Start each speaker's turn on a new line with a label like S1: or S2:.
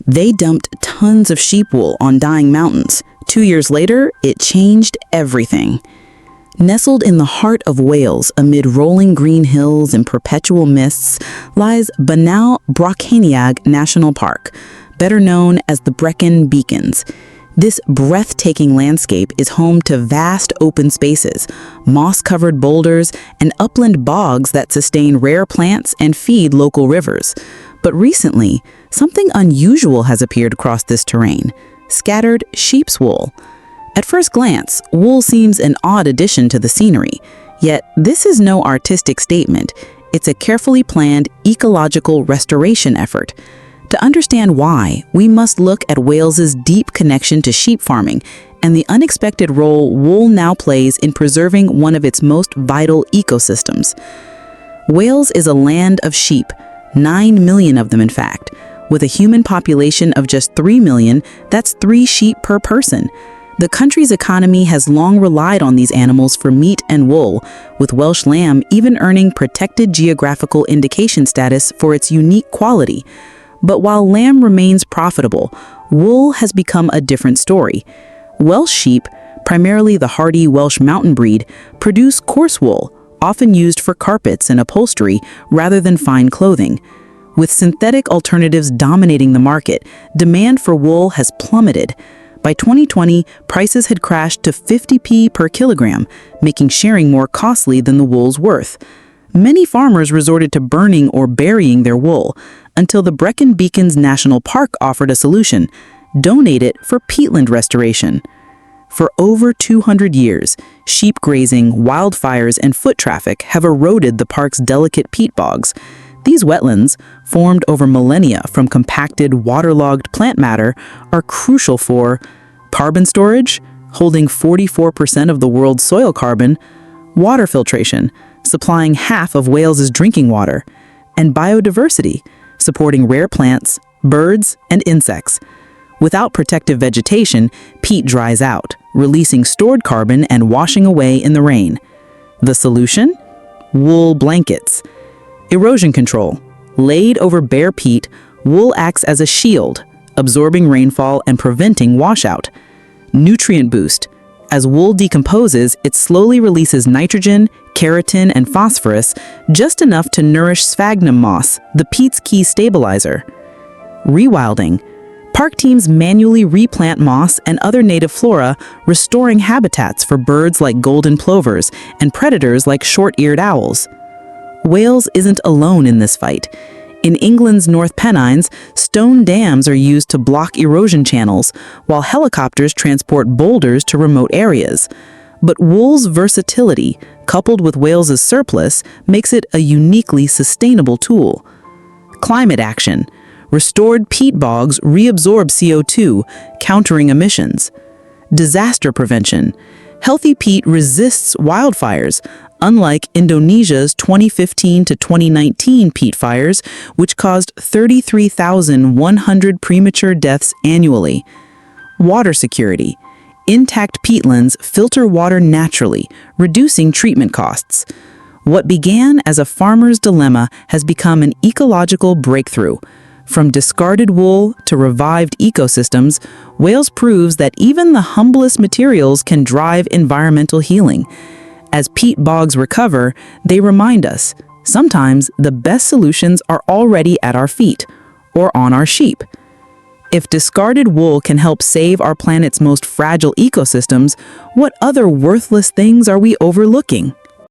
S1: They dumped tons of sheep wool on dying mountains. 2 years later, it changed everything. Nestled in the heart of Wales, amid rolling green hills and perpetual mists, lies Brecon National Park, better known as the Brecon Beacons. This breathtaking landscape is home to vast open spaces, moss-covered boulders, and upland bogs that sustain rare plants and feed local rivers. But recently, something unusual has appeared across this terrain: scattered sheep's wool. At first glance, wool seems an odd addition to the scenery, yet this is no artistic statement. It's a carefully planned ecological restoration effort. To understand why, we must look at Wales's deep connection to sheep farming and the unexpected role wool now plays in preserving one of its most vital ecosystems. Wales is a land of sheep, 9 million of them in fact. With a human population of just 3 million, that's 3 sheep per person. The country's economy has long relied on these animals for meat and wool, with Welsh lamb even earning protected geographical indication status for its unique quality. But while lamb remains profitable, wool has become a different story. Welsh sheep, primarily the hardy Welsh mountain breed, produce coarse wool, often used for carpets and upholstery rather than fine clothing. With synthetic alternatives dominating the market, demand for wool has plummeted. By 2020, prices had crashed to 50p per kilogram, making shearing more costly than the wool's worth. Many farmers resorted to burning or burying their wool, until the Brecon Beacons National Park offered a solution: donate it for peatland restoration. For over 200 years, sheep grazing, wildfires, and foot traffic have eroded the park's delicate peat bogs. These wetlands, formed over millennia from compacted, waterlogged plant matter, are crucial for carbon storage, holding 44% of the world's soil carbon, water filtration, supplying half of Wales's drinking water, and biodiversity, supporting rare plants, birds, and insects. Without protective vegetation, peat dries out, releasing stored carbon and washing away in the rain. The solution? Wool blankets. Erosion control. Laid over bare peat, wool acts as a shield, absorbing rainfall and preventing washout. Nutrient boost. As wool decomposes, it slowly releases nitrogen, keratin, and phosphorus, just enough to nourish sphagnum moss, the peat's key stabilizer. Rewilding. Park teams manually replant moss and other native flora, restoring habitats for birds like golden plovers and predators like short-eared owls. Wales isn't alone in this fight. In England's North Pennines, stone dams are used to block erosion channels, while helicopters transport boulders to remote areas. But wool's versatility, coupled with Wales's surplus, makes it a uniquely sustainable tool. Climate action. Restored peat bogs reabsorb CO2, countering emissions. Disaster prevention. Healthy peat resists wildfires, unlike Indonesia's 2015 to 2019 peat fires, which caused 33,100 premature deaths annually. Water security. Intact peatlands filter water naturally, reducing treatment costs. What began as a farmer's dilemma has become an ecological breakthrough. From discarded wool to revived ecosystems, Wales proves that even the humblest materials can drive environmental healing. As peat bogs recover, they remind us, sometimes the best solutions are already at our feet, or on our sheep. If discarded wool can help save our planet's most fragile ecosystems, what other worthless things are we overlooking?